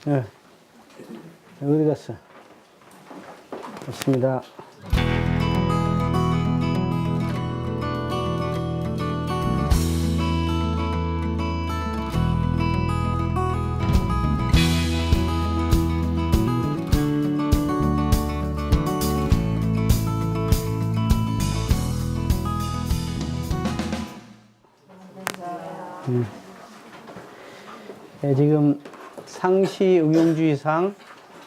네. 어디 갔어? 맞습니다. 네, 지금 상시 응용주의상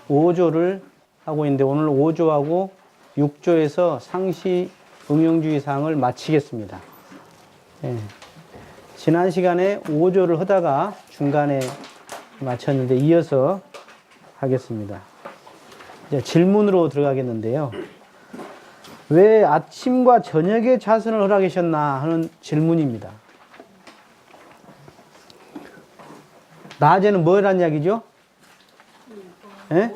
5조를 하고 있는데 오늘 5조하고 6조에서 상시 응용주의상을 마치겠습니다. 네, 지난 시간에 5조를 하다가 중간에 마쳤는데 이어서 하겠습니다. 이제 질문으로 들어가겠는데요. 왜 아침과 저녁에 자선을 허락하셨나 하는 질문입니다. 낮에는 뭐란 이야기죠? 예?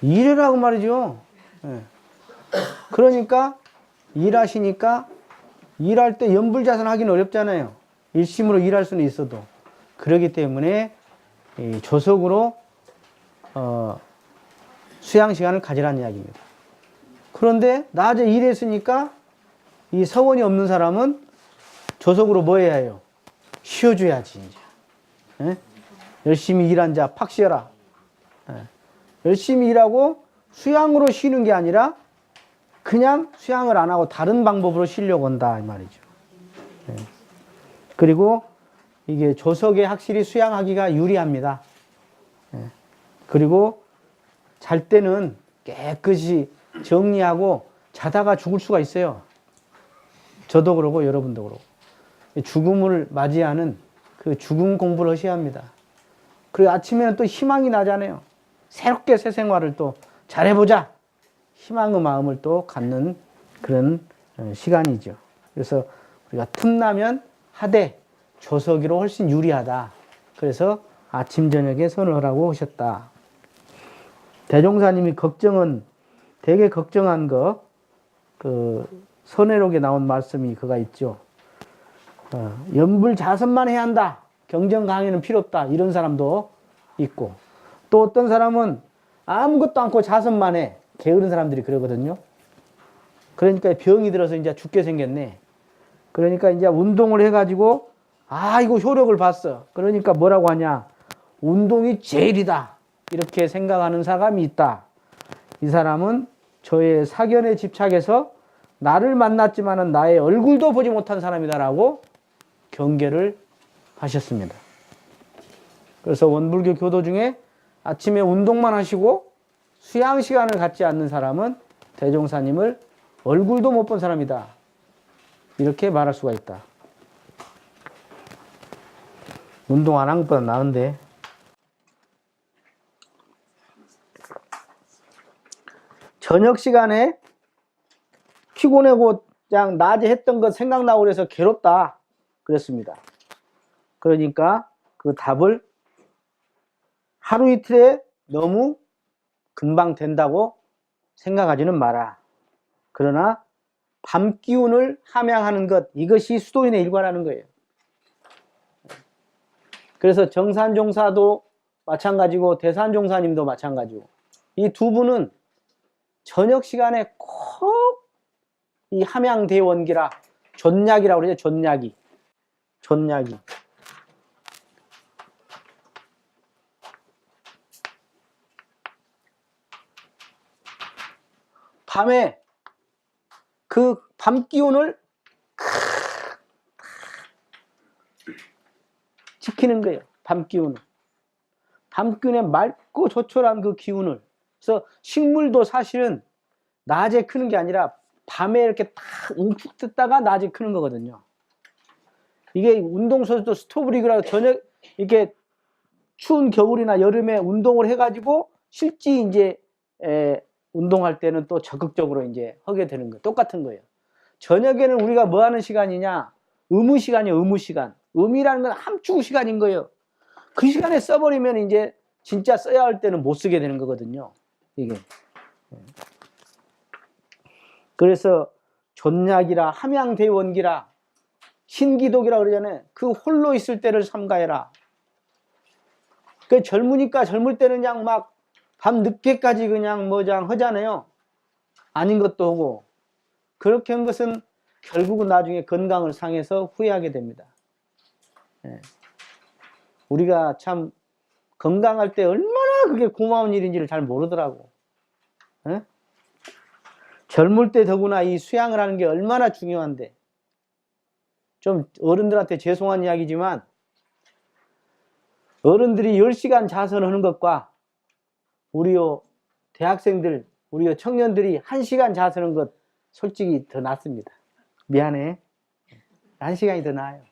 일하라고 말이죠. 예. 그러니까 일하시니까 일할 때 연불자선 하기는 어렵잖아요. 일심으로 일할 수는 있어도. 그렇기 때문에 조석으로 수양 시간을 가지라는 이야기입니다. 그런데 낮에 일했으니까 이 서원이 없는 사람은 조석으로 뭐 해야 해요? 쉬어줘야지 이제. 예? 열심히 일한 자 팍 쉬어라. 열심히 일하고 수양으로 쉬는 게 아니라 그냥 수양을 안 하고 다른 방법으로 쉬려고 한다 이 말이죠. 그리고 이게 조석에 확실히 수양하기가 유리합니다. 그리고 잘 때는 깨끗이 정리하고 자다가 죽을 수가 있어요. 저도 그러고 여러분도 그러고. 죽음을 맞이하는 그 죽음 공부를 하셔야 합니다. 그리고 아침에는 또 희망이 나잖아요. 새롭게 새 생활을 또 잘해보자. 희망의 마음을 또 갖는 그런 시간이죠. 그래서 우리가 틈나면 하되 조석이로 훨씬 유리하다. 그래서 아침, 저녁에 선을 하라고 하셨다. 대종사님이 되게 걱정한 거, 선해록에 나온 말씀이 그가 있죠. 연불자선만 해야 한다. 경전 강의는 필요 없다. 이런 사람도 있고 또 어떤 사람은 아무것도 않고 자선만 해. 게으른 사람들이 그러거든요. 그러니까 병이 들어서 이제 죽게 생겼네. 그러니까 이제 운동을 해가지고 이거 효력을 봤어. 그러니까 뭐라고 하냐. 운동이 제일이다. 이렇게 생각하는 사람이 있다. 이 사람은 저의 사견에 집착해서 나를 만났지만은 나의 얼굴도 보지 못한 사람이다라고 경계를 하셨습니다. 그래서 원불교 교도 중에 아침에 운동만 하시고 수양 시간을 갖지 않는 사람은 대종사님을 얼굴도 못 본 사람이다. 이렇게 말할 수가 있다. 운동 안 한 것보다 나은데. 저녁 시간에 피곤하고 그냥 낮에 했던 것 생각나고 그래서 괴롭다. 그랬습니다. 그러니까 그 답을 하루 이틀에 너무 금방 된다고 생각하지는 마라. 그러나 밤 기운을 함양하는 것, 이것이 수도인의 일과라는 거예요. 그래서 정산종사도 마찬가지고 대산종사님도 마찬가지고 이 두 분은 저녁 시간에 꼭 이 함양대원기라 존약이라고 그러죠. 존약이. 밤에 그 밤 기운을 지키는 거예요. 밤 기운을. 밤 기운에 맑고 조촐한 그 기운을. 그래서 식물도 사실은 낮에 크는 게 아니라 밤에 이렇게 딱 웅축됐다가 낮에 크는 거거든요. 이게 운동선수도 스토브리그라고 저녁 이렇게 추운 겨울이나 여름에 운동을 해가지고 실제 이제 운동할 때는 또 적극적으로 이제 하게 되는 거 똑같은 거예요. 저녁에는 우리가 뭐 하는 시간이냐? 의무 시간이에요. 의무 시간. 의미라는 건 함축 시간인 거예요. 그 시간에 써버리면 이제 진짜 써야 할 때는 못 쓰게 되는 거거든요. 이게. 그래서 존약이라 함양대원기라 신기독이라 그러잖아요. 그 홀로 있을 때를 삼가해라. 그 젊으니까 젊을 때는 그냥 막 밤 늦게까지 그냥 뭐장 하잖아요. 아닌 것도 하고. 그렇게 한 것은 결국은 나중에 건강을 상해서 후회하게 됩니다. 예. 우리가 참 건강할 때 얼마나 그게 고마운 일인지를 잘 모르더라고. 예? 젊을 때 더구나 이 수양을 하는 게 얼마나 중요한데. 좀 어른들한테 죄송한 이야기지만 어른들이 10시간 자선하는 것과 우리요 대학생들, 우리요 청년들이 1시간 자선하는 것 솔직히 더 낫습니다. 미안해. 1시간이 더 나아요.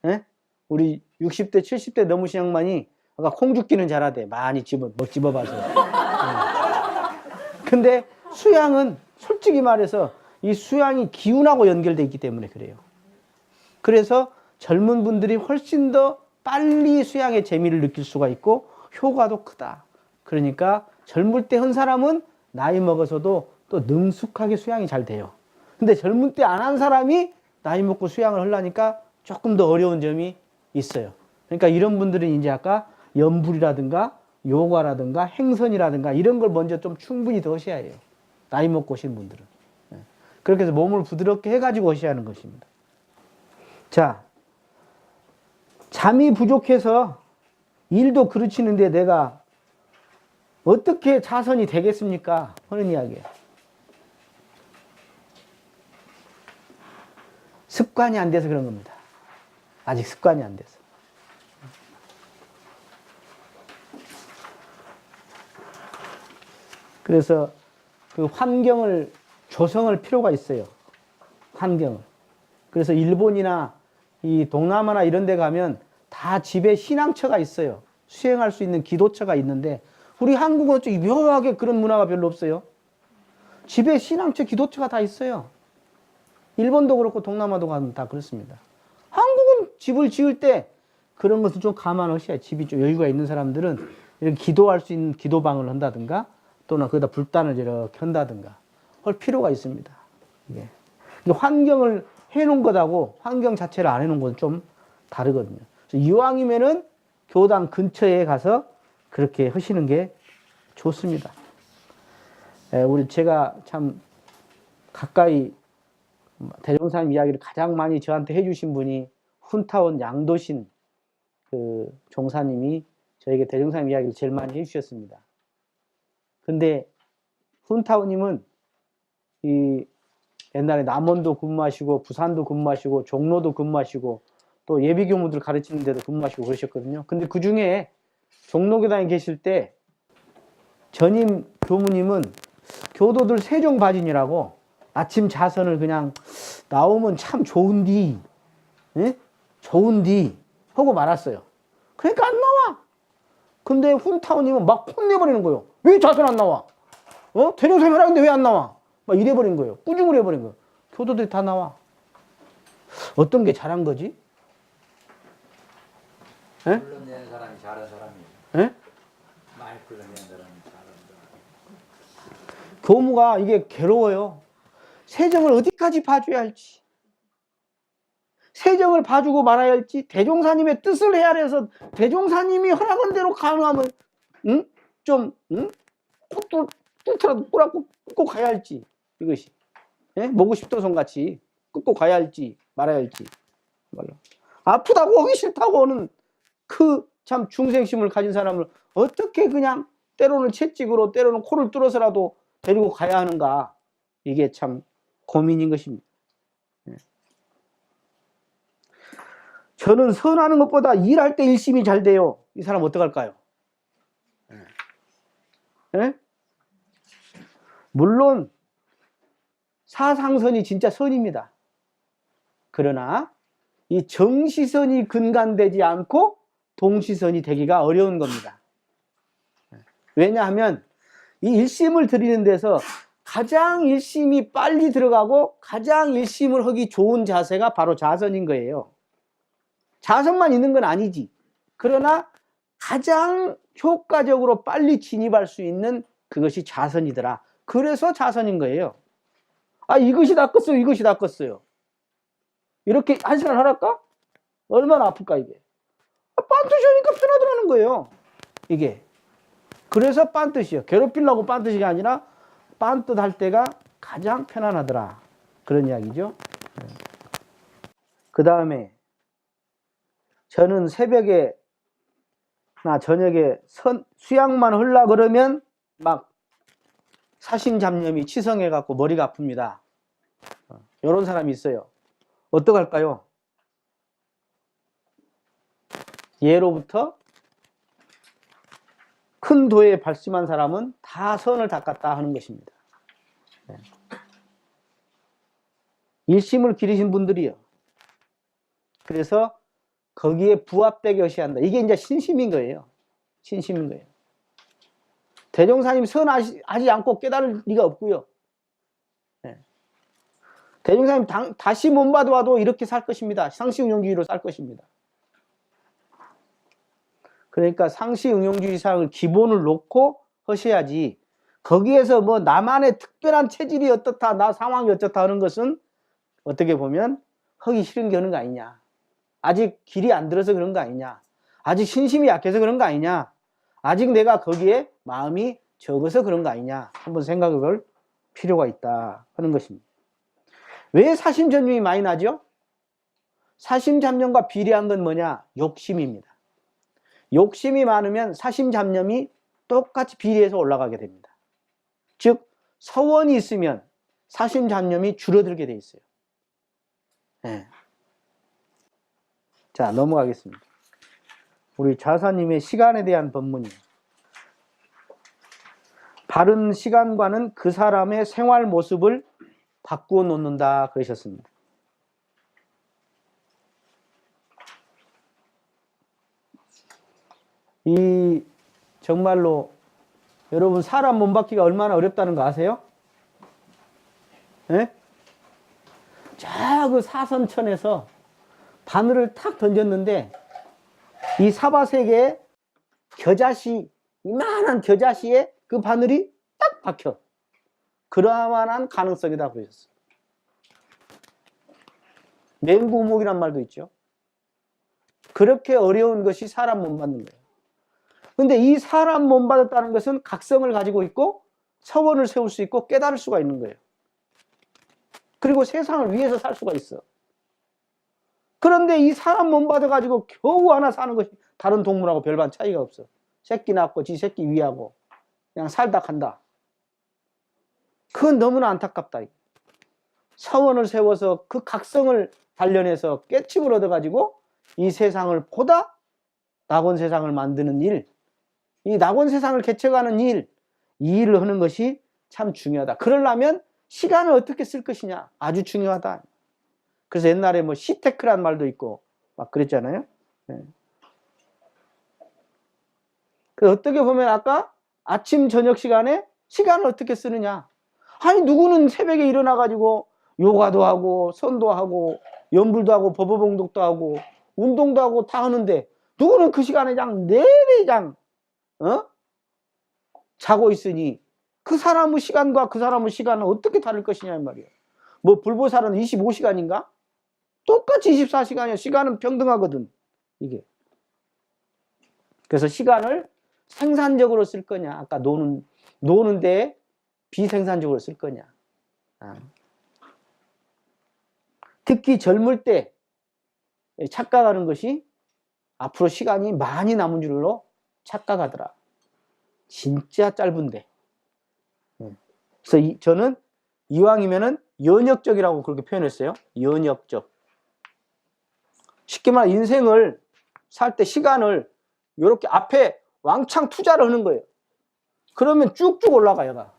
예? 우리 60대, 70대 넘으신 양반이 아까 콩 줍기는 잘하대. 많이 집어봐서. 근데 수양은 솔직히 말해서 이 수양이 기운하고 연결되어 있기 때문에 그래요. 그래서 젊은 분들이 훨씬 더 빨리 수양의 재미를 느낄 수가 있고 효과도 크다. 그러니까 젊을 때 한 사람은 나이 먹어서도 또 능숙하게 수양이 잘 돼요. 근데 젊을 때 안 한 사람이 나이 먹고 수양을 하려니까 조금 더 어려운 점이 있어요. 그러니까 이런 분들은 이제 아까 염불이라든가 요가라든가 행선이라든가 이런 걸 먼저 좀 충분히 더 하셔야 해요. 나이 먹고 오신 분들은. 그렇게 해서 몸을 부드럽게 해가지고 하셔야 하는 것입니다. 자, 잠이 부족해서 일도 그르치는데 내가 어떻게 자선이 되겠습니까? 하는 이야기예요. 습관이 안 돼서 그런 겁니다. 아직 습관이 안 돼서. 그래서 그 환경을 조성할 필요가 있어요. 환경을. 그래서 일본이나 이 동남아나 이런 데 가면 다 집에 신앙처가 있어요. 수행할 수 있는 기도처가 있는데 우리 한국은 좀 묘하게 그런 문화가 별로 없어요. 집에 신앙처, 기도처가 다 있어요. 일본도 그렇고 동남아도 가면 다 그렇습니다. 한국은 집을 지을 때 그런 것을 좀 감안하셔야 집이 좀 여유가 있는 사람들은 이렇게 기도할 수 있는 기도방을 한다든가 또는 거기다 불단을 이렇게 한다든가 할 필요가 있습니다. 이게 환경을 해놓은 것하고 환경 자체를 안 해놓은 건 좀 다르거든요. 그래서 이왕이면은 교당 근처에 가서 그렇게 하시는 게 좋습니다. 우리 제가 참 가까이 대종사님 이야기를 가장 많이 저한테 해주신 분이 훈타원 양도신 그 종사님이 저에게 대종사님 이야기를 제일 많이 해주셨습니다. 근데 훈타원님은 이 옛날에 남원도 근무하시고 부산도 근무하시고 종로도 근무하시고 또 예비교무들 가르치는 데도 근무하시고 그러셨거든요. 근데 그 중에 종로교당에 계실 때 전임 교무님은 교도들 세종바진이라고 아침 자선을 그냥 나오면 참 좋은디, 예? 좋은디 하고 말았어요. 그러니까 안 나와. 근데 훈타오님은 막 혼내버리는 거예요. 왜 자선 안 나와? 대종사님 하라는데 왜 안 나와? 막 이래버린 거예요. 꾸중을 해버린 거예요. 교도들이 다 나와. 어떤 게 잘한 거지? 예? 불러내는 사람이 잘한 사람이에요. 예? 많이 불러내는 사람이 잘한 사람. 교무가 이게 괴로워요. 세정을 어디까지 봐줘야 할지. 세정을 봐주고 말아야 할지, 대종사님의 뜻을 해야 해서 대종사님이 허락한 대로 가능하면, 응? 좀, 응? 콧도 뚫더라도 꿇고 끊고 가야 할지, 이것이. 예? 먹고 싶도선 같이 끊고 가야 할지, 말아야 할지. 말로. 아프다고 하기 싫다고 하는 그 참 중생심을 가진 사람을 어떻게 그냥 때로는 채찍으로, 때로는 코를 뚫어서라도 데리고 가야 하는가. 이게 참 고민인 것입니다. 저는 선하는 것보다 일할 때 일심이 잘 돼요. 이 사람 어떡할까요? 예? 물론 사상선이 진짜 선입니다. 그러나 이 정시선이 근간되지 않고 동시선이 되기가 어려운 겁니다. 왜냐하면 이 일심을 드리는 데서 가장 일심이 빨리 들어가고 가장 일심을 하기 좋은 자세가 바로 자선인 거예요. 자선만 있는 건 아니지. 그러나 가장 효과적으로 빨리 진입할 수 있는 그것이 자선이더라. 그래서 자선인 거예요. 아, 이것이 닦았어요. 이것이 닦았어요. 이렇게 한 시간 하랄까? 얼마나 아플까 이게. 빤듯이 하니까 편하더라는 거예요. 이게. 그래서 빤듯이요. 괴롭히려고 빤듯이가 아니라 빤듯 할 때가 가장 편안하더라. 그런 이야기죠. 그 다음에 저는 새벽에 나 저녁에 수양만 흘라 그러면 막 사심잡념이 치성해갖고 머리가 아픕니다. 이런 사람이 있어요. 어떡할까요? 예로부터 큰 도에 발심한 사람은 다 선을 닦았다 하는 것입니다. 일심을 기리신 분들이요. 그래서 거기에 부합되게 하셔야 한다. 이게 이제 신심인 거예요. 신심인 거예요. 대종사님 선하지 않고 깨달을 리가 없고요. 대종사님 다시 못 받아와도 이렇게 살 것입니다. 상시응용주의로 살 것입니다. 그러니까 상시응용주의 사항을 기본을 놓고 하셔야지 거기에서 뭐 나만의 특별한 체질이 어떻다 나 상황이 어떻다 하는 것은 어떻게 보면 하기 싫은 게 하는 거 아니냐. 아직 길이 안 들어서 그런 거 아니냐. 아직 신심이 약해서 그런 거 아니냐. 아직 내가 거기에 마음이 적어서 그런 거 아니냐. 한번 생각해 볼 필요가 있다 하는 것입니다. 왜 사심전념이 많이 나죠? 사심잡념과 비례한 건 뭐냐? 욕심입니다. 욕심이 많으면 사심잡념이 똑같이 비례해서 올라가게 됩니다. 즉 서원이 있으면 사심잡념이 줄어들게 돼 있어요. 네. 자, 넘어가겠습니다. 우리 좌사님의 시간에 대한 법문이에요. 바른 시간과는 그 사람의 생활 모습을 바꾸어 놓는다 그러셨습니다. 이 정말로 여러분 사람 몸 바뀌기가 얼마나 어렵다는 거 아세요? 네? 자, 그 사선천에서 바늘을 탁 던졌는데 이 사바세계에 겨자씨, 이만한 겨자씨에 그 바늘이 딱 박혀. 그러만한 가능성이다 그러셨어요. 맹구우목이란 말도 있죠. 그렇게 어려운 것이 사람 몸 받는 거예요. 근데 이 사람 몸 받았다는 것은 각성을 가지고 있고 서원을 세울 수 있고 깨달을 수가 있는 거예요. 그리고 세상을 위해서 살 수가 있어. 그런데 이 사람 몸 받아가지고 겨우 하나 사는 것이 다른 동물하고 별반 차이가 없어. 새끼 낳고 지 새끼 위하고 그냥 살다 간다. 그건 너무나 안타깝다. 서원을 세워서 그 각성을 단련해서 깨침을 얻어가지고 이 세상을 보다 낙원 세상을 만드는 일, 이 낙원 세상을 개척하는 일, 이 일을 하는 것이 참 중요하다. 그러려면 시간을 어떻게 쓸 것이냐 아주 중요하다. 그래서 옛날에 뭐 시테크란 말도 있고 막 그랬잖아요. 네. 그래서 어떻게 보면 아까 아침 저녁 시간에 시간을 어떻게 쓰느냐. 아니 누구는 새벽에 일어나가지고 요가도 하고 선도 하고 연불도 하고 법어봉독도 하고 운동도 하고 다 하는데 누구는 그 시간에 그냥 내내 그냥 자고 있으니 그 사람의 시간과 그 사람의 시간은 어떻게 다를 것이냐 이 말이에요. 뭐 불보살은 25시간인가? 똑같이 24시간이야. 시간은 평등하거든. 이게. 그래서 시간을 생산적으로 쓸 거냐? 아까 노는데 비생산적으로 쓸 거냐? 특히 젊을 때 착각하는 것이 앞으로 시간이 많이 남은 줄로 착각하더라. 진짜 짧은데. 그래서 저는 이왕이면은 연역적이라고 그렇게 표현했어요. 연역적. 쉽게 말해 인생을 살 때 시간을 이렇게 앞에 왕창 투자를 하는 거예요. 그러면 쭉쭉 올라가요.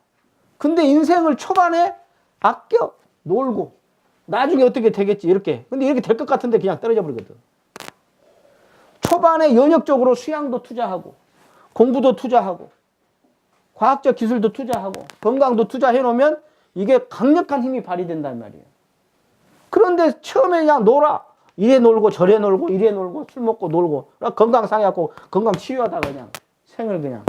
근데 인생을 초반에 아껴 놀고 나중에 어떻게 되겠지 이렇게. 근데 이렇게 될 것 같은데 그냥 떨어져 버리거든. 초반에 연역적으로 수양도 투자하고 공부도 투자하고 과학적 기술도 투자하고 건강도 투자해 놓으면 이게 강력한 힘이 발휘된단 말이에요. 그런데 처음에 그냥 놀아. 이래 놀고 저래 놀고 이래 놀고 술 먹고 놀고 건강 상해갖고 건강 치유하다 그냥 생을 그냥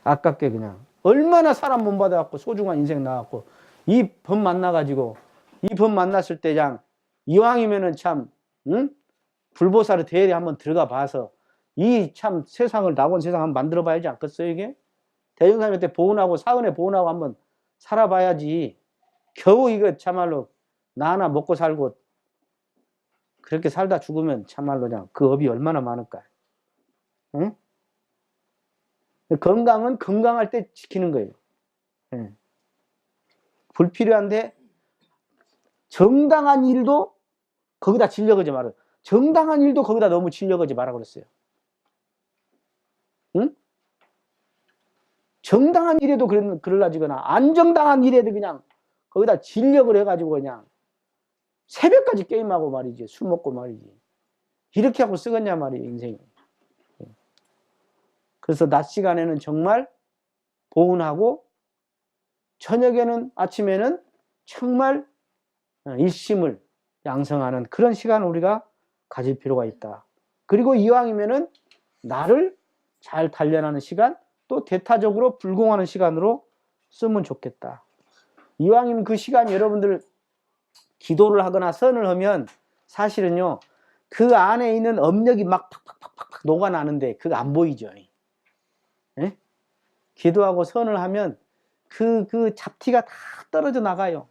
아깝게 그냥 얼마나 사람 몸 받아갖고 소중한 인생 나왔고 이 법 만나가지고 이 법 만났을 때 그냥 이왕이면은 참 불보살의 대열에 한번 들어가 봐서 이 참 세상을 낙원 세상 한번 만들어 봐야지 않겠어요 이게? 대종사님한테 보은하고 사은에 보은하고 한번 살아봐야지. 겨우 이거 참말로 나 하나 먹고 살고 그렇게 살다 죽으면 참말로 그냥 그 업이 얼마나 많을까. 응? 건강은 건강할 때 지키는 거예요. 응. 불필요한데 정당한 일도 거기다 질려가지 말아. 정당한 일도 거기다 너무 질려가지 마라 그랬어요. 응? 정당한 일에도 그럴라지거나 안정당한 일에도 그냥 거기다 진력을 해가지고 그냥 새벽까지 게임하고 말이지. 술 먹고 말이지. 이렇게 하고 쓰겠냐 말이에요 인생이. 그래서 낮 시간에는 정말 보은하고 저녁에는 아침에는 정말 일심을 양성하는 그런 시간을 우리가 가질 필요가 있다. 그리고 이왕이면은 나를 잘 단련하는 시간, 또 대타적으로 불공하는 시간으로 쓰면 좋겠다. 이왕이면 그 시간 여러분들 기도를 하거나 선을 하면 사실은요 그 안에 있는 업력이 막 팍팍팍팍 녹아나는데 그거 안 보이죠. 예? 기도하고 선을 하면 그 잡티가 다 떨어져 나가요.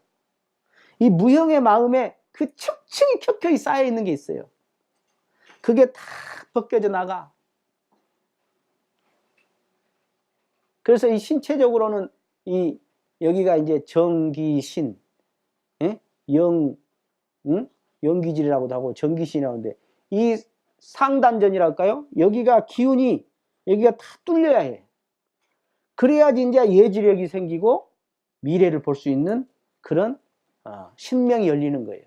이 무형의 마음에 그 층층이 켜켜이 쌓여 있는 게 있어요. 그게 다 벗겨져 나가. 그래서 이 신체적으로는 여기가 이제 정기신, 예? 영기질이라고도 하고 정기신이라고 하는데 이 상단전이랄까요? 여기가 기운이 여기가 다 뚫려야 해. 그래야지 이제 예지력이 생기고 미래를 볼 수 있는 그런 신명이 열리는 거예요.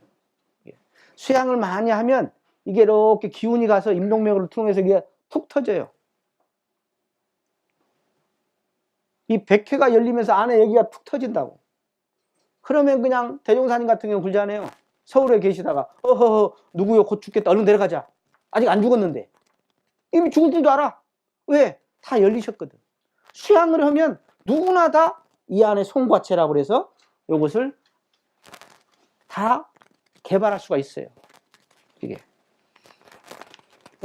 수양을 많이 하면 이게 이렇게 기운이 가서 임동맥을 통해서 이게 툭 터져요. 이 백회가 열리면서 안에 여기가 툭 터진다고. 그러면 그냥 대종사님 같은 경우 그러잖아요. 서울에 계시다가 어허허 누구요 곧 죽겠다 얼른 내려가자. 아직 안 죽었는데 이미 죽을 줄도 알아. 왜? 다 열리셨거든. 수양을 하면 누구나 다 이 안에 송과체라고 그래서 이것을 다 개발할 수가 있어요. 이게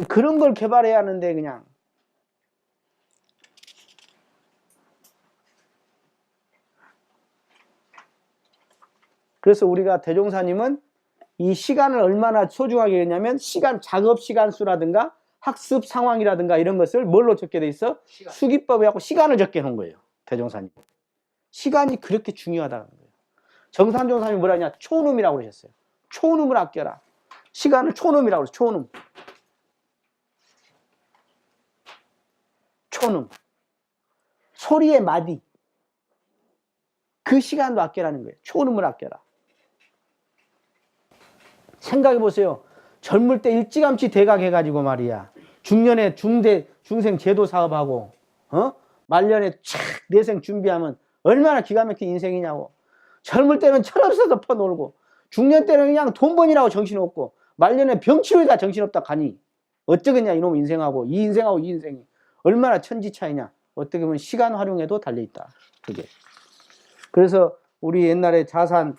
그런 걸 개발해야 하는데 그냥 그래서 우리가 대종사님은 이 시간을 얼마나 소중하게 했냐면 시간 작업 시간 수라든가 학습 상황이라든가 이런 것을 뭘로 적게 돼 있어? 수기법에 하고 시간을 적게 놓은 거예요. 대종사님. 시간이 그렇게 중요하다는 거예요. 정삼종사님이 뭐라 하냐? 초음이라고 그러셨어요. 초음을 아껴라. 시간을 초음이라고 그랬어요. 초음. 초음. 소리의 마디. 그 시간도 아껴라는 거예요. 초음을 아껴라. 생각해 보세요. 젊을 때 일찌감치 대각해가지고 말이야. 중년에 중생 제도 사업하고, 말년에 촥 내생 준비하면 얼마나 기가 막힌 인생이냐고. 젊을 때는 철없어서 퍼놀고, 중년 때는 그냥 돈 번이라고 정신없고, 말년에 병치료에다 정신없다 가니, 어쩌겠냐, 이놈 인생하고, 이 인생하고 이 인생이. 얼마나 천지 차이냐. 어떻게 보면 시간 활용에도 달려있다. 그게. 그래서 우리 옛날에 자산,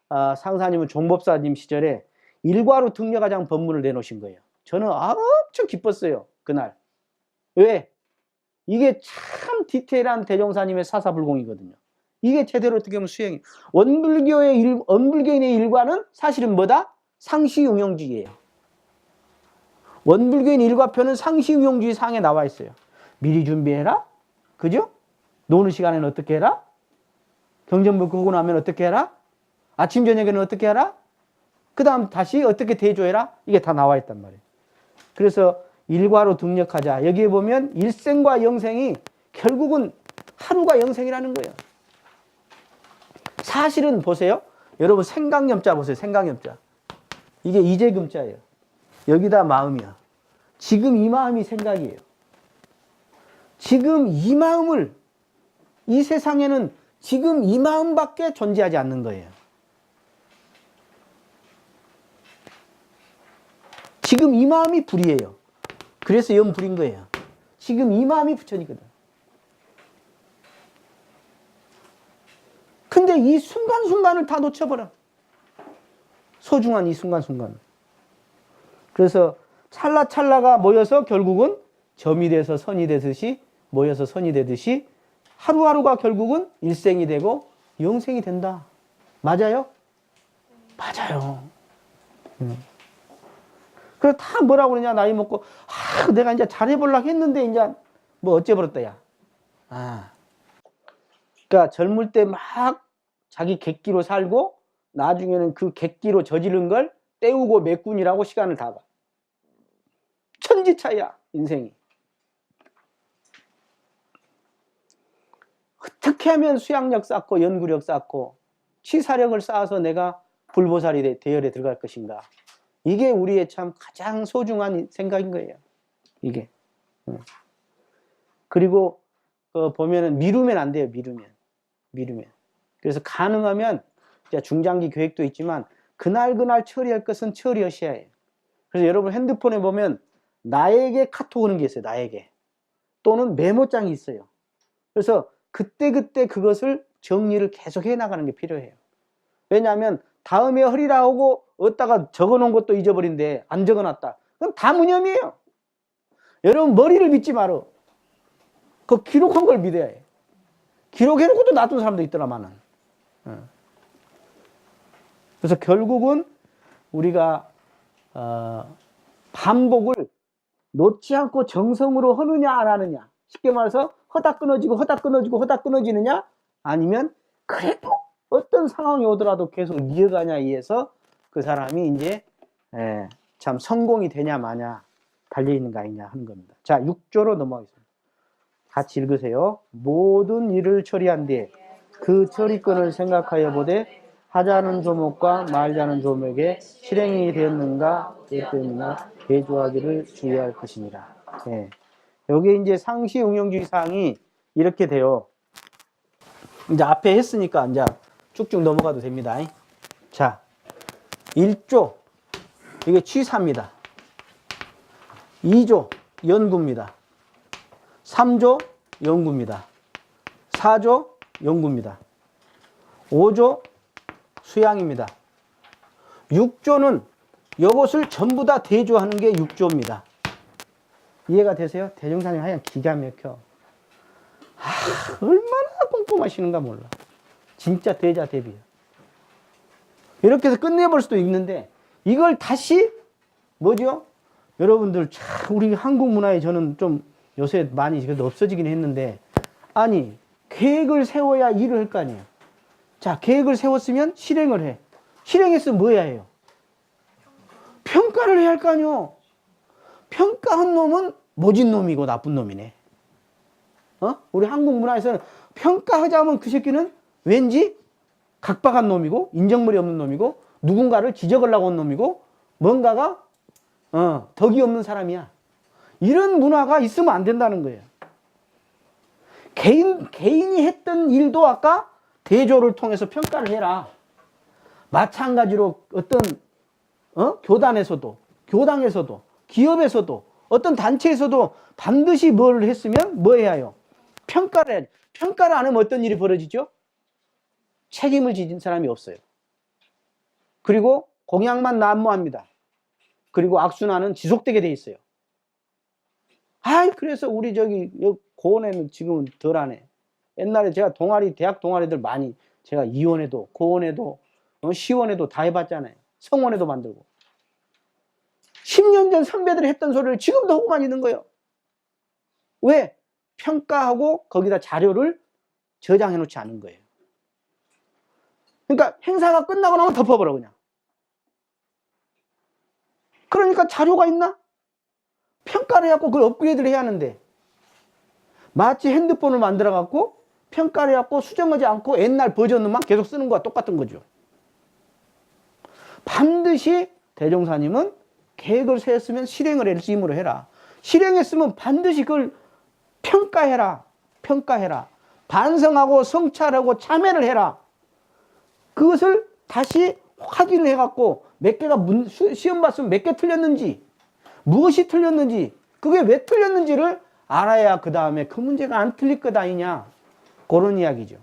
상사님은 종법사님 시절에 일과로 등려가장 법문을 내놓으신 거예요. 저는 엄청 기뻤어요. 그날. 왜? 이게 참 디테일한 대종사님의 사사불공이거든요. 이게 제대로 어떻게 보면 수행이. 원불교인의 일과는 사실은 뭐다? 상시용용주의예요. 원불교인 일과표는 상시용용주의 상에 나와 있어요. 미리 준비해라. 그죠? 노는 시간에는 어떻게 해라? 경전부 끄고 나면 어떻게 해라? 아침 저녁에는 어떻게 해라? 그 다음 다시 어떻게 대조해라? 이게 다 나와 있단 말이에요. 그래서 일과로 등력하자. 여기에 보면 일생과 영생이 결국은 하루가 영생이라는 거예요. 사실은 보세요. 여러분 생강염자 보세요. 생강염자. 이게 이재금자예요. 여기다 마음이야. 지금 이 마음이 생각이에요. 지금 이 마음을 이 세상에는 지금 이 마음밖에 존재하지 않는 거예요. 지금 이 마음이 불이에요. 그래서 염불인 거예요. 지금 이 마음이 부처니거든. 근데 이 순간순간을 다 놓쳐버려. 소중한 이 순간순간. 그래서 찰나찰나가 모여서 결국은 점이 돼서 선이 되듯이 모여서 선이 되듯이 하루하루가 결국은 일생이 되고 영생이 된다. 맞아요? 맞아요. 그래서 다 뭐라고 그러냐, 나이 먹고, 내가 이제 잘해보려고 했는데, 이제 뭐 어째버렸다, 야. 그러니까 젊을 때 막 자기 객기로 살고, 나중에는 그 객기로 저지른 걸 때우고 메꾼이라고 시간을 다 가. 천지차이야, 인생이. 어떻게 하면 수양력 쌓고 연구력 쌓고 치사력을 쌓아서 내가 불보살이 대열에 들어갈 것인가. 이게 우리의 참 가장 소중한 생각인 거예요. 이게. 그리고 보면은 미루면 안 돼요. 미루면. 그래서 가능하면 중장기 계획도 있지만 그날 처리할 것은 처리하셔야 해요. 그래서 여러분 핸드폰에 보면 나에게 카톡 오는 게 있어요. 나에게. 또는 메모장이 있어요. 그래서 그때 그것을 정리를 계속 해나가는 게 필요해요. 왜냐하면 다음에 허리라 하고 어디다가 적어놓은 것도 잊어버린데 안 적어놨다. 그럼 다 무념이에요. 여러분 머리를 믿지 마라. 그 기록한 걸 믿어야 해. 기록해놓고도 놔둔 사람도 있더라마는. 그래서 결국은 우리가 반복을 놓지 않고 정성으로 하느냐 안 하느냐. 쉽게 말해서 허다 끊어지느냐 아니면 그래도 어떤 상황이 오더라도 계속 이어가냐에서 그 사람이 이제 참 성공이 되냐 마냐 달려있는 거 아니냐 하는 겁니다. 자, 6조로 넘어가겠습니다. 같이 읽으세요. 모든 일을 처리한 뒤에 그 처리권을 생각하여 보되 하자는 조목과 말자는 조목에 실행이 되었는가 어땠느냐 대조하기를 주의할 것이니라. 여기 이제 상시 응용주의 사항이 이렇게 돼요. 이제 앞에 했으니까 이제 쭉쭉 넘어가도 됩니다. 자, 1조 이게 취사입니다. 2조 연구입니다. 3조 연구입니다. 4조 연구입니다. 5조 수양입니다. 6조는 이것을 전부 다 대조하는 게 6조입니다. 이해가 되세요? 대종사님 하여간 기가 막혀. 얼마나 꼼꼼하시는가 몰라. 진짜 대자대비야. 이렇게 해서 끝내볼 수도 있는데 이걸 다시 뭐죠? 여러분들 참 우리 한국 문화에 저는 좀 요새 많이 그래도 없어지긴 했는데 아니 계획을 세워야 일을 할 거 아니에요. 자, 계획을 세웠으면 실행을 해. 실행했으면 뭐 해야 해요? 평가를 해야 할 거 아니에요. 평가한 놈은 모진 놈이고 나쁜 놈이네. 우리 한국 문화에서는 평가하자면 그 새끼는 왠지 각박한 놈이고 인정머리 없는 놈이고 누군가를 지적하려고 온 놈이고 뭔가가 덕이 없는 사람이야. 이런 문화가 있으면 안 된다는 거예요. 개인이 했던 일도 아까 대조를 통해서 평가를 해라. 마찬가지로 어떤 교단에서도 교당에서도 기업에서도 어떤 단체에서도 반드시 뭘 했으면 뭐 해야 해요? 평가를 해야지. 평가를 안 하면 어떤 일이 벌어지죠? 책임을 지진 사람이 없어요. 그리고 공약만 난무합니다. 그리고 악순환은 지속되게 돼 있어요. 그래서 우리 고원에는 지금은 덜하네. 옛날에 제가 대학 동아리들 많이 제가 이원에도 고원에도 시원에도 다 해봤잖아요. 성원에도 만들고. 10년 전 선배들이 했던 소리를 지금도 하고만 있는 거예요. 왜? 평가하고 거기다 자료를 저장해 놓지 않은 거예요. 그러니까 행사가 끝나고 나면 덮어버려 그냥. 그러니까 자료가 있나? 평가를 해갖고 그걸 업그레이드를 해야 하는데 마치 핸드폰을 만들어 갖고 평가를 해갖고 수정하지 않고 옛날 버전만 계속 쓰는 거와 똑같은 거죠. 반드시 대종사님은 계획을 세웠으면 실행을 열심으로 해라. 실행했으면 반드시 그걸 평가해라. 반성하고 성찰하고 참회를 해라. 그것을 다시 확인을 해갖고 몇 개가 시험 봤으면 몇 개 틀렸는지 무엇이 틀렸는지 그게 왜 틀렸는지를 알아야 그 다음에 그 문제가 안 틀릴 것 아니냐 그런 이야기죠.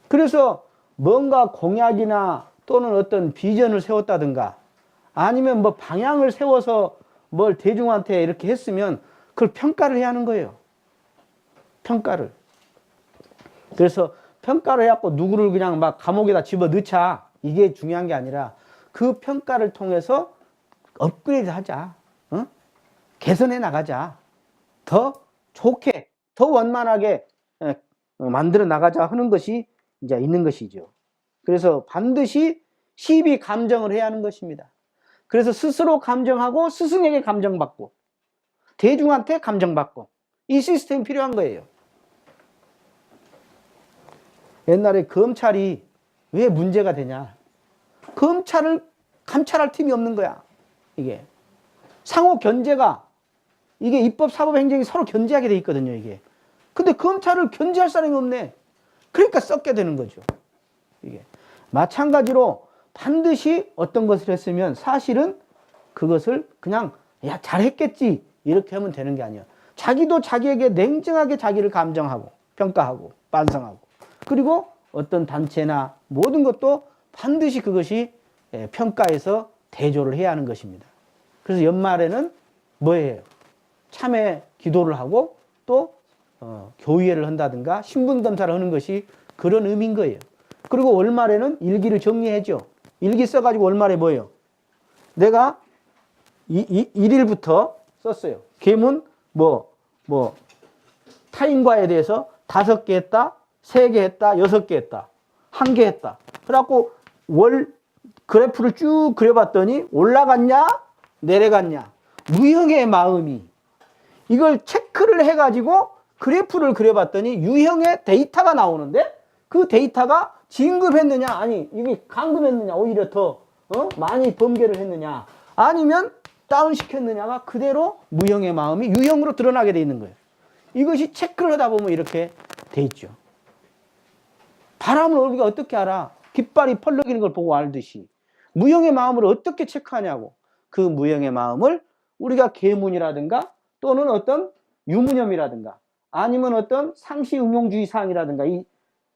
그래서 뭔가 공약이나 또는 어떤 비전을 세웠다든가 아니면 뭐 방향을 세워서 뭘 대중한테 이렇게 했으면 그걸 평가를 해야 하는 거예요. 평가를. 그래서 평가를 해갖고 누구를 그냥 막 감옥에다 집어 넣자. 이게 중요한 게 아니라 그 평가를 통해서 업그레이드 하자. 어? 개선해 나가자. 더 좋게, 더 원만하게 만들어 나가자 하는 것이 이제 있는 것이죠. 그래서 반드시 시비 감정을 해야 하는 것입니다. 그래서 스스로 감정하고 스승에게 감정받고 대중한테 감정받고 이 시스템이 필요한 거예요. 옛날에 검찰이 왜 문제가 되냐? 검찰을 감찰할 팀이 없는 거야. 이게 상호 견제가 이게 입법, 사법, 행정이 서로 견제하게 돼 있거든요. 이게 근데 검찰을 견제할 사람이 없네. 그러니까 썩게 되는 거죠. 이게 마찬가지로 반드시 어떤 것을 했으면 사실은 그것을 그냥 야 잘했겠지 이렇게 하면 되는 게 아니야. 자기도 자기에게 냉정하게 자기를 감정하고 평가하고 반성하고 그리고 어떤 단체나 모든 것도 반드시 그것이 평가해서 대조를 해야 하는 것입니다. 그래서 연말에는 뭐예요? 참회 기도를 하고 또 교의회를 한다든가 신분검사를 하는 것이 그런 의미인 거예요. 그리고 월말에는 일기를 정리해줘. 일기 써가지고 월말에 뭐예요? 내가 1일부터 썼어요. 계문 타인과에 대해서 5개 했다, 3개 했다, 6개 했다, 1개 했다. 그래갖고 월 그래프를 쭉 그려봤더니 올라갔냐 내려갔냐 무형의 마음이 이걸 체크를 해가지고 그래프를 그려봤더니 유형의 데이터가 나오는데 그 데이터가 진급했느냐 아니 이게 감금했느냐 오히려 더 많이 범죄를 했느냐 아니면 다운시켰느냐가 그대로 무형의 마음이 유형으로 드러나게 돼 있는 거예요. 이것이 체크를 하다 보면 이렇게 돼 있죠. 바람을 우리가 어떻게 알아? 깃발이 펄럭이는 걸 보고 알듯이 무형의 마음을 어떻게 체크하냐고. 그 무형의 마음을 우리가 계문이라든가 또는 어떤 유무념이라든가 아니면 어떤 상시 응용주의 사항이라든가 이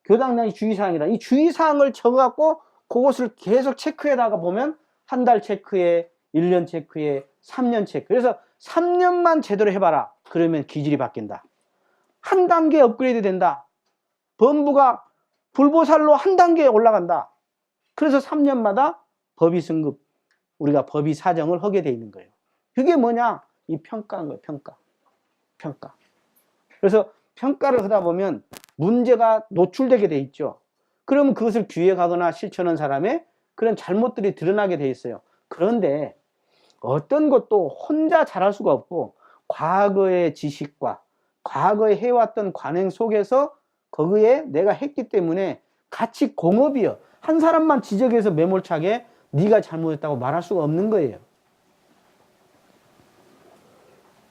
교당량의 주의사항이라 이 주의사항을 적어갖고 그것을 계속 체크해다가 보면 한 달 체크해 1년 체크해 3년 체크. 그래서 3년만 제대로 해봐라. 그러면 기질이 바뀐다. 한 단계 업그레이드 된다. 법무가 불보살로 한 단계 올라간다. 그래서 3년마다 법의 승급, 우리가 법의 사정을 하게 돼 있는 거예요. 그게 뭐냐? 이 평가인 거예요. 평가. 그래서 평가를 하다 보면 문제가 노출되게 돼 있죠. 그러면 그것을 기획하거나 실천한 사람의 그런 잘못들이 드러나게 돼 있어요. 그런데 어떤 것도 혼자 잘할 수가 없고 과거의 지식과 과거에 해왔던 관행 속에서 거기에 내가 했기 때문에 같이 공업이요. 한 사람만 지적해서 매몰차게 네가 잘못했다고 말할 수가 없는 거예요.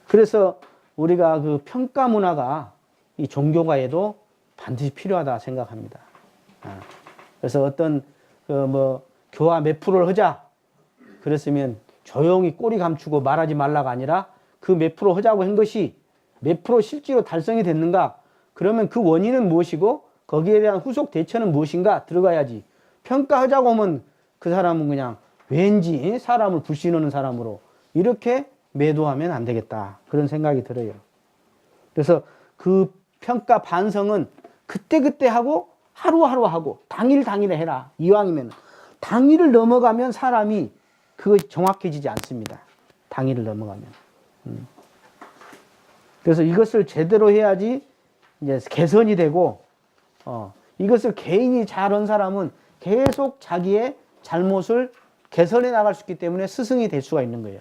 그래서 우리가 그 평가 문화가 이 종교가에도 반드시 필요하다 생각합니다. 그래서 어떤 교화 몇 프로를 하자 그랬으면 조용히 꼬리 감추고 말하지 말라가 아니라 그 몇 프로 하자고 한 것이 몇 프로 실제로 달성이 됐는가? 그러면 그 원인은 무엇이고 거기에 대한 후속 대처는 무엇인가 들어가야지. 평가하자고 하면 그 사람은 그냥 왠지 사람을 불신하는 사람으로 이렇게 매도하면 안 되겠다. 그런 생각이 들어요. 그래서 그 평가 반성은 그때그때 하고 하루하루 하고 당일에 해라. 이왕이면 당일을 넘어가면 사람이 그것이 정확해지지 않습니다. 당일을 넘어가면. 그래서 이것을 제대로 해야지 이제 개선이 되고 이것을 개인이 잘한 사람은 계속 자기의 잘못을 개선해 나갈 수 있기 때문에 스승이 될 수가 있는 거예요.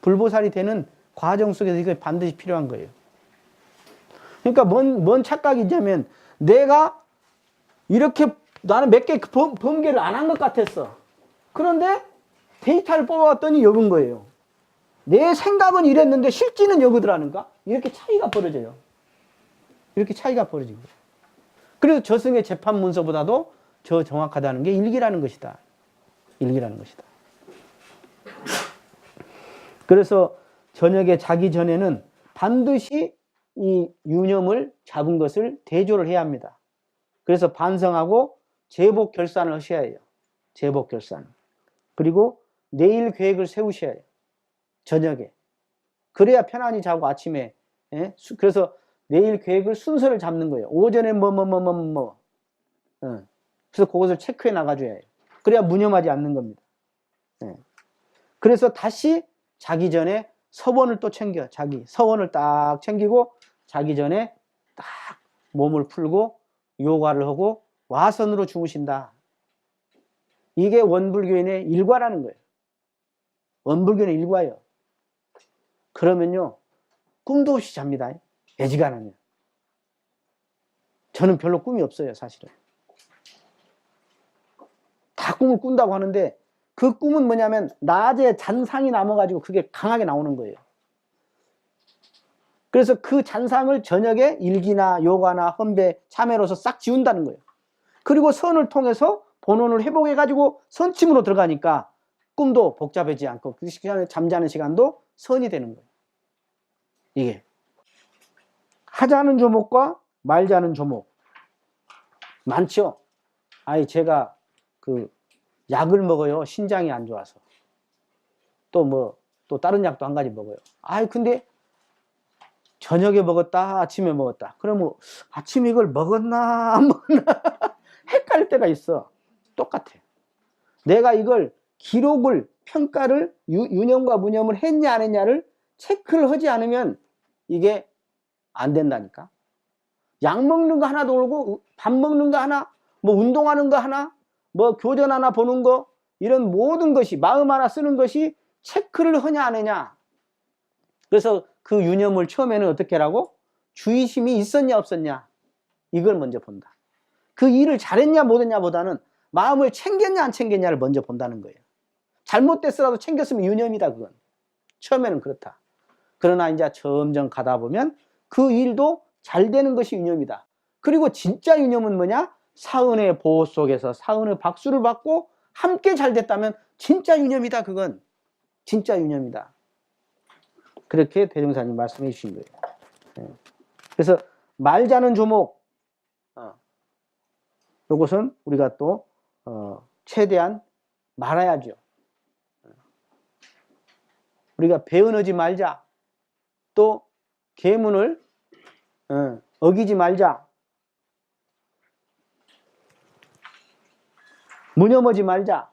불보살이 되는 과정 속에서 이게 반드시 필요한 거예요. 그러니까 뭔 착각이 있냐면 내가 이렇게 나는 몇 개 범죄를 안 한 것 같았어. 그런데 데이터를 뽑아왔더니 여긴 거예요. 내 생각은 이랬는데 실제는 여기더라는가? 이렇게 차이가 벌어져요. 이렇게 차이가 벌어진 거예요. 그래서 저승의 재판 문서보다도 저 정확하다는 게 일기라는 것이다. 일기라는 것이다. 그래서 저녁에 자기 전에는 반드시 이 유념을 잡은 것을 대조를 해야 합니다. 그래서 반성하고 제복 결산을 하셔야 해요. 제복 결산. 그리고 내일 계획을 세우셔야 해요. 저녁에. 그래야 편안히 자고 아침에. 예? 그래서 내일 계획을 순서를 잡는 거예요. 오전에 그래서 그것을 체크해 나가줘야 해요. 그래야 무념하지 않는 겁니다. 예. 그래서 다시 자기 전에 서원을 또 챙겨. 서원을 딱 챙기고 자기 전에 딱 몸을 풀고 요가를 하고 와선으로 주무신다. 이게 원불교인의 일과라는 거예요. 원불교인의 일과예요. 그러면요, 꿈도 없이 잡니다. 애지간하면. 저는 별로 꿈이 없어요, 사실은. 다 꿈을 꾼다고 하는데 그 꿈은 뭐냐면 낮에 잔상이 남아가지고 그게 강하게 나오는 거예요. 그래서 그 잔상을 저녁에 일기나 요가나 헌배, 참회로서 싹 지운다는 거예요. 그리고 선을 통해서 본원을 회복해가지고 선침으로 들어가니까 꿈도 복잡하지 않고 그 시간에 잠자는 시간도 선이 되는 거예요. 이게 하자는 조목과 말자는 조목 많죠. 제가 그 약을 먹어요. 신장이 안 좋아서. 또 다른 약도 한 가지 먹어요. 근데 저녁에 먹었다, 아침에 먹었다. 그러면 아침에 이걸 먹었나, 안 먹었나 헷갈릴 때가 있어. 똑같아. 내가 이걸 기록을, 평가를, 유념과 무념을 했냐 안 했냐를 체크를 하지 않으면 이게 안 된다니까. 약 먹는 거 하나 돌고, 밥 먹는 거 하나, 운동하는 거 하나, 교전 하나 보는 거, 이런 모든 것이, 마음 하나 쓰는 것이 체크를 하냐 안 하냐. 그래서 그 유념을 처음에는 어떻게 하라고? 주의심이 있었냐 없었냐. 이걸 먼저 본다. 그 일을 잘했냐 못했냐 보다는 마음을 챙겼냐 안 챙겼냐를 먼저 본다는 거예요. 잘못됐어라도 챙겼으면 유념이다, 그건. 처음에는 그렇다. 그러나 이제 점점 가다 보면 그 일도 잘 되는 것이 유념이다. 그리고 진짜 유념은 뭐냐? 사은의 보호 속에서 사은의 박수를 받고 함께 잘 됐다면 진짜 유념이다, 그건. 진짜 유념이다. 그렇게 대종사님 말씀해 주신 거예요. 그래서 말자는 조목, 이것은 우리가 또 최대한 말아야죠. 우리가 배은하지 말자. 또 계문을 어기지 말자. 무념하지 말자.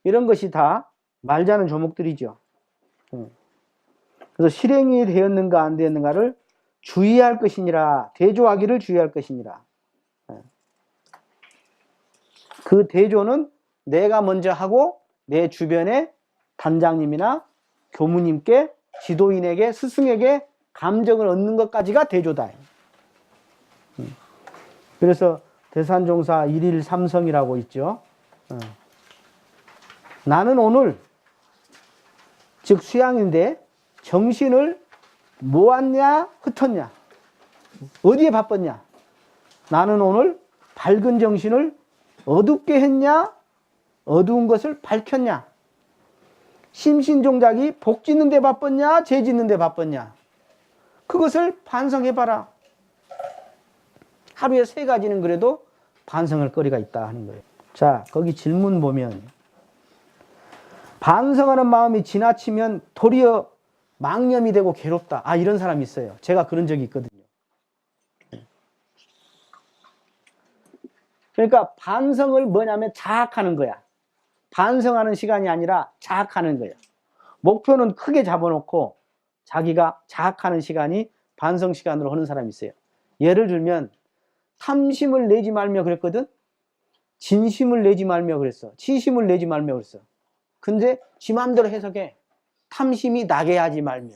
이런 것이 다 말자는 조목들이죠. 그래서 실행이 되었는가 안 되었는가를 주의할 것이니라. 대조하기를 주의할 것이니라. 그 대조는 내가 먼저 하고 내 주변에 단장님이나 교무님께, 지도인에게, 스승에게 감정을 얻는 것까지가 대조다. 그래서 대산종사 1일 3성이라고 있죠. 나는 오늘, 즉 수양인데 정신을 모았냐 흩었냐, 어디에 바빴냐. 나는 오늘 밝은 정신을 어둡게 했냐, 어두운 것을 밝혔냐. 심신종작이 복 짓는 데 바빴냐, 죄 짓는 데 바빴냐. 그것을 반성해봐라. 하루에 3가지는 그래도 반성할 거리가 있다 하는 거예요. 자, 거기 질문 보면 반성하는 마음이 지나치면 도리어 망념이 되고 괴롭다. 이런 사람이 있어요. 제가 그런 적이 있거든요. 그러니까 반성을 뭐냐면 자학하는 거야. 반성하는 시간이 아니라 자학하는 거예요. 목표는 크게 잡아놓고 자기가 자학하는 시간이 반성 시간으로 하는 사람이 있어요. 예를 들면 탐심을 내지 말며 그랬거든. 진심을 내지 말며 그랬어. 치심을 내지 말며 그랬어. 근데 지 마음대로 해석해. 탐심이 나게 하지 말며,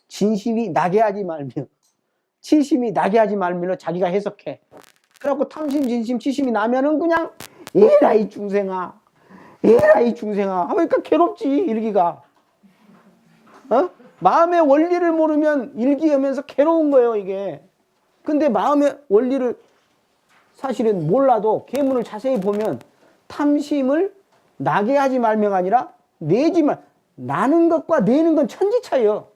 진심이 나게 하지 말며, 치심이 나게 하지 말며 자기가 해석해. 그래갖고 탐심, 진심, 치심이 나면은 그냥 에라 이 중생아, 에라 이 중생아 하니까 괴롭지, 일기가. 마음의 원리를 모르면 일기하면서 괴로운 거예요, 이게. 근데 마음의 원리를 사실은 몰라도 계문을 자세히 보면 탐심을 나게 하지 말며가 아니라 내지 말, 나는 것과 내는 건 천지 차이요.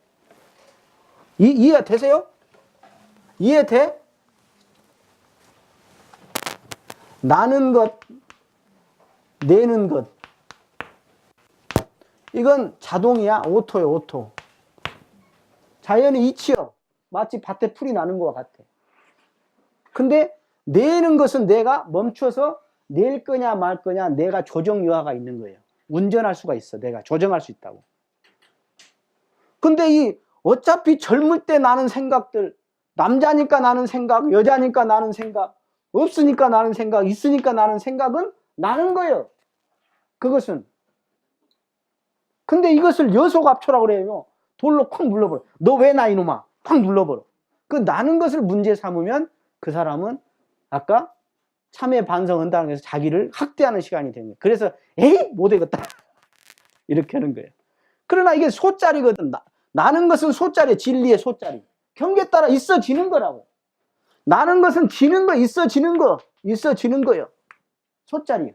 이해 되세요? 이해돼? 나는 것, 내는 것. 이건 자동이야. 오토요, 오토. 자연의 이치요. 마치 밭에 풀이 나는 것과 같아. 근데 내는 것은 내가 멈춰서 낼 거냐 말 거냐 내가 조정 여하가 있는 거예요. 운전할 수가 있어. 내가 조정할 수 있다고. 근데 이 어차피 젊을 때 나는 생각들, 남자니까 나는 생각, 여자니까 나는 생각, 없으니까 나는 생각, 있으니까 나는 생각은 나는 거예요. 그것은. 근데 이것을 여속압초라고 그래요. 돌로 콱 눌러버려. 너 왜 나 이놈아? 콱 눌러버려. 그 나는 것을 문제 삼으면 그 사람은 아까 참회 반성한다는 것에서 자기를 학대하는 시간이 되는 거예요. 그래서 에이 못되겠다 이렇게 하는 거예요. 그러나 이게 소짜리거든. 나는 것은 소짜리, 진리의 소짜리. 경계에 따라 있어지는 거라고. 나는 것은 지는 거, 있어지는 거, 있어지는 거예요. 소짜리예요.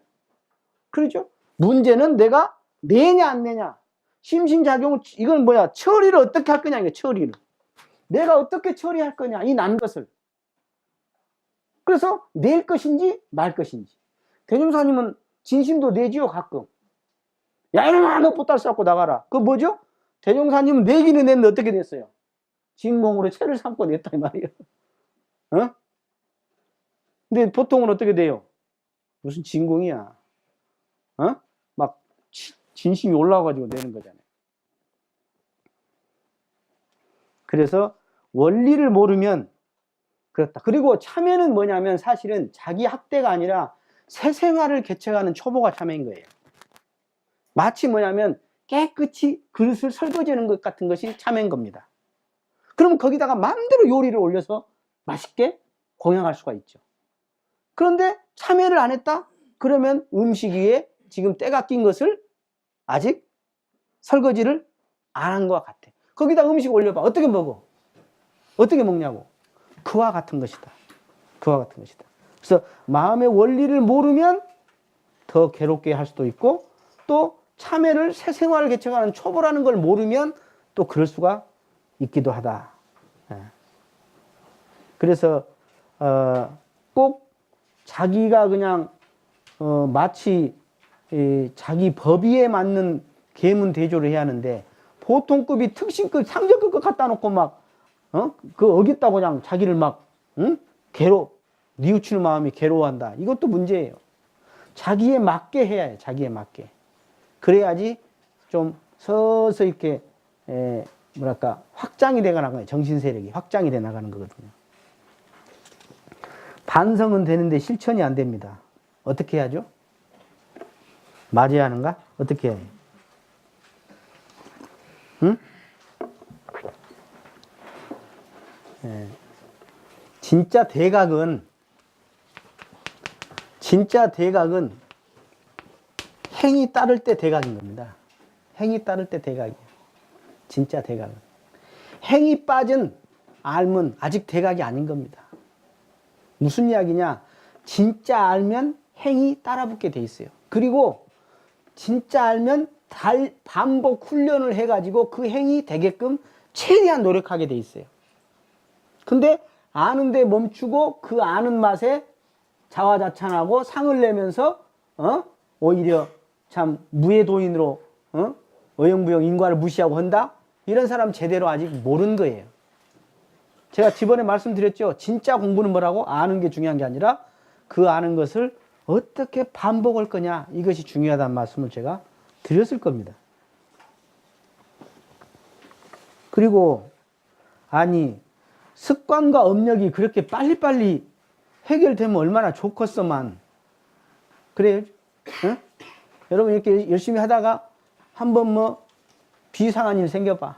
그렇죠? 문제는 내가 내냐 안 내냐. 심신작용을, 이건 뭐야? 처리를 어떻게 할 거냐, 이게 처리를. 내가 어떻게 처리할 거냐, 이 난 것을. 그래서 낼 것인지 말 것인지. 대종사님은 진심도 내지요, 가끔. 야, 이놈아, 너 보따리 싸고 나가라. 그거 뭐죠? 대종사님은 내기는 냈는데 어떻게 됐어요? 진공으로 채를 삼고 냈다, 이 말이에요. 어? 근데 보통은 어떻게 돼요? 무슨 진공이야. 어? 막, 진심이 올라와가지고 내는 거잖아요. 그래서 원리를 모르면 그렇다. 그리고 참회는 뭐냐면 사실은 자기 학대가 아니라 새 생활을 개척하는 초보가 참회인 거예요. 마치 뭐냐면 깨끗이 그릇을 설거지하는 것 같은 것이 참회인 겁니다. 그러면 거기다가 마음대로 요리를 올려서 맛있게 공양할 수가 있죠. 그런데 참회를 안 했다? 그러면 음식 위에 지금 때가 낀 것을 아직 설거지를 안 한 것 같아. 거기다 음식 올려봐. 어떻게 먹어? 어떻게 먹냐고. 그와 같은 것이다. 그와 같은 것이다. 그래서 마음의 원리를 모르면 더 괴롭게 할 수도 있고 또 참회를 새 생활을 개척하는 초보라는 걸 모르면 또 그럴 수가 있기도 하다. 그래서 꼭 자기가 그냥 마치 자기 법위에 맞는 계문대조를 해야 하는데 보통급이 특신급, 상접급 갖다 놓고 막 그 어겼다고 그냥 자기를 막 뉘우치는 마음이 괴로워한다. 이것도 문제예요. 자기에 맞게 해야 해요. 자기에 맞게. 그래야지 좀 서서히 이렇게 뭐랄까 확장이 돼 나가는 거예요. 정신 세력이 확장이 돼 나가는 거거든요. 반성은 되는데 실천이 안 됩니다. 어떻게 해야죠? 말해야 하는가? 어떻게 해야 해요? 응? 진짜 대각은 행이 따를 때 대각인 겁니다. 행이 따를 때 대각이에요. 진짜 대각은. 행이 빠진 알면 아직 대각이 아닌 겁니다. 무슨 이야기냐? 진짜 알면 행이 따라붙게 돼 있어요. 그리고 진짜 알면 반복 훈련을 해가지고 그 행이 되게끔 최대한 노력하게 돼 있어요. 근데 아는데 멈추고 그 아는 맛에 자화자찬하고 상을 내면서 오히려 참 무해도인으로 어영부영 인과를 무시하고 한다? 이런 사람 제대로 아직 모르는 거예요. 제가 지번에 말씀드렸죠. 진짜 공부는 뭐라고? 아는 게 중요한 게 아니라 그 아는 것을 어떻게 반복할 거냐, 이것이 중요하다는 말씀을 제가 드렸을 겁니다. 그리고 아니 습관과 업력이 그렇게 빨리빨리 해결되면 얼마나 좋겠어만. 그래요? 응? 여러분 이렇게 열심히 하다가 한번 뭐 비상한 일 생겨봐.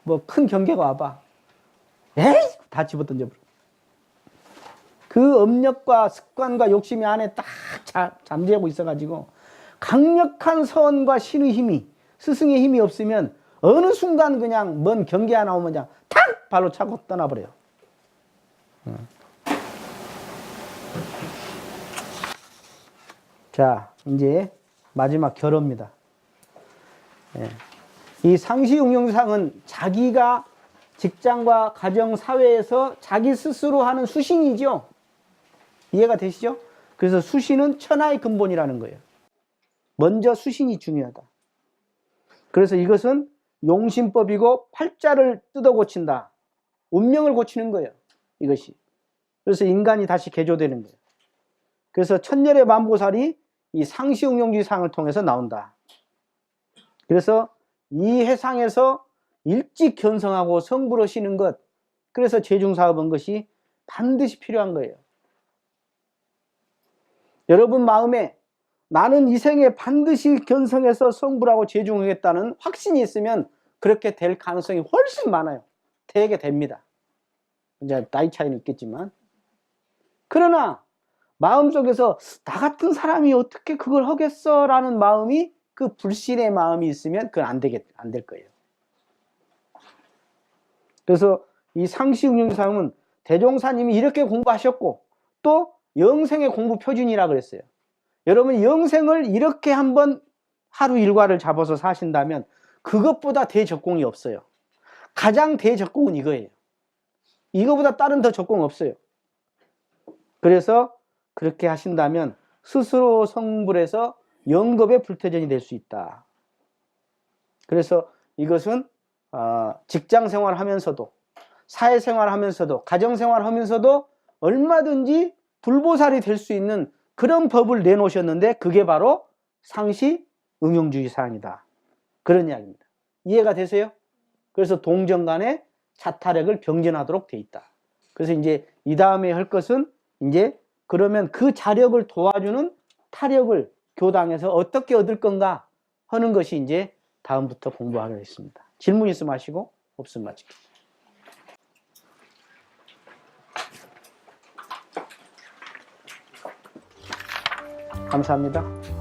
뭐 큰 경계가 와봐. 에이! 다 집어던져버려. 그 업력과 습관과 욕심이 안에 딱 잠재하고 있어가지고 강력한 서원과 신의 힘이, 스승의 힘이 없으면 어느 순간 그냥 먼 경계 하나 오면 그냥 탁! 발로 차고 떠나버려요. 자, 이제 마지막 결어입니다. 이 상시응용상은 자기가 직장과 가정, 사회에서 자기 스스로 하는 수신이죠. 이해가 되시죠? 그래서 수신은 천하의 근본이라는 거예요. 먼저 수신이 중요하다. 그래서 이것은 용신법이고 팔자를 뜯어 고친다. 운명을 고치는 거예요. 이것이. 그래서 인간이 다시 개조되는 거예요. 그래서 천열의 만보살이 이 상시응용주의 상을 통해서 나온다. 그래서 이 해상에서 일찍 견성하고 성부로 쉬는 것, 그래서 재중사업한 것이 반드시 필요한 거예요. 여러분 마음에 나는 이 생에 반드시 견성해서 성불하고 재중하겠다는 확신이 있으면 그렇게 될 가능성이 훨씬 많아요. 되게 됩니다. 이제 나이 차이는 있겠지만. 그러나 마음속에서 나 같은 사람이 어떻게 그걸 하겠어? 라는 마음이, 그 불신의 마음이 있으면 그건 안 될 거예요. 그래서 이 상시응용상은 대종사님이 이렇게 공부하셨고 또 영생의 공부 표준이라 그랬어요. 여러분 영생을 이렇게 한번 하루 일과를 잡아서 사신다면 그것보다 대적공이 없어요. 가장 대적공은 이거예요. 이거보다 다른 더 적공 없어요. 그래서 그렇게 하신다면 스스로 성불해서 영겁의 불태전이 될 수 있다. 그래서 이것은 직장생활 하면서도 사회생활 하면서도 가정생활 하면서도 얼마든지 불보살이 될 수 있는 그런 법을 내놓으셨는데 그게 바로 상시응용주의 사항이다. 그런 이야기입니다. 이해가 되세요? 그래서 동정간의 자타력을 병전하도록 돼 있다. 그래서 이제 이 다음에 할 것은 이제 그러면 그 자력을 도와주는 타력을 교당에서 어떻게 얻을 건가 하는 것이 이제 다음부터 공부하게 됐습니다. 질문 있으면 하시고 없으면 마치겠습니다. 감사합니다.